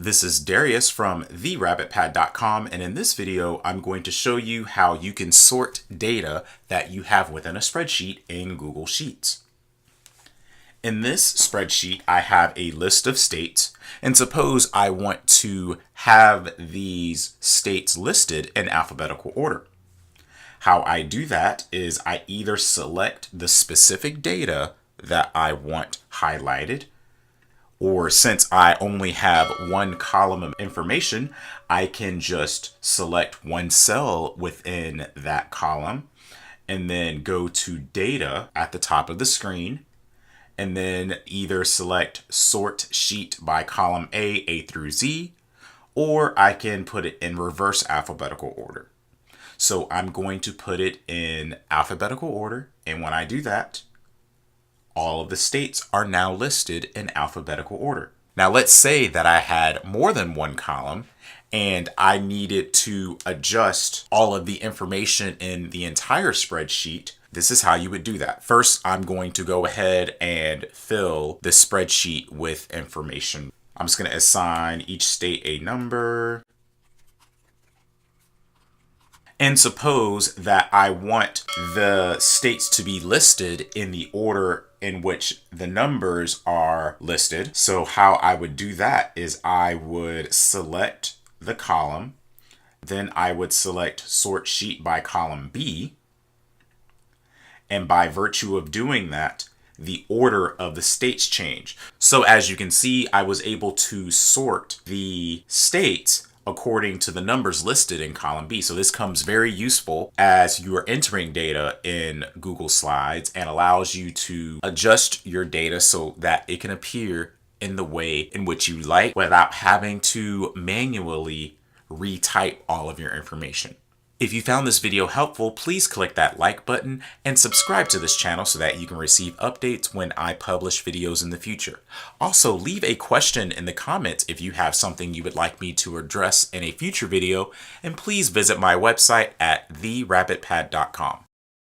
This is Darius from therabbitpad.com, and in this video I'm going to show you how you can sort data that you have within a spreadsheet in Google Sheets. In this spreadsheet I have a list of states, and suppose I want to have these states listed in alphabetical order. How I do that is I either select the specific data that I want highlighted, or since I only have one column of information, I can just select one cell within that column and then go to data at the top of the screen and then either select sort sheet by column A through Z, or I can put it in reverse alphabetical order. So I'm going to put it in alphabetical order, and when I do that, all of the states are now listed in alphabetical order. Now let's say that I had more than one column and I needed to adjust all of the information in the entire spreadsheet. This is how you would do that. First, I'm going to go ahead and fill the spreadsheet with information. I'm just going to assign each state a number. And suppose that I want the states to be listed in the order in which the numbers are listed. So how I would do that is I would select the column, then I would select sort sheet by column B. And by virtue of doing that, the order of the states change. So as you can see, I was able to sort the states according to the numbers listed in column B. So this comes very useful as you are entering data in Google Slides and allows you to adjust your data so that it can appear in the way in which you like without having to manually retype all of your information. If you found this video helpful, please click that like button and subscribe to this channel so that you can receive updates when I publish videos in the future. Also, leave a question in the comments if you have something you would like me to address in a future video, and please visit my website at therabbitpad.com.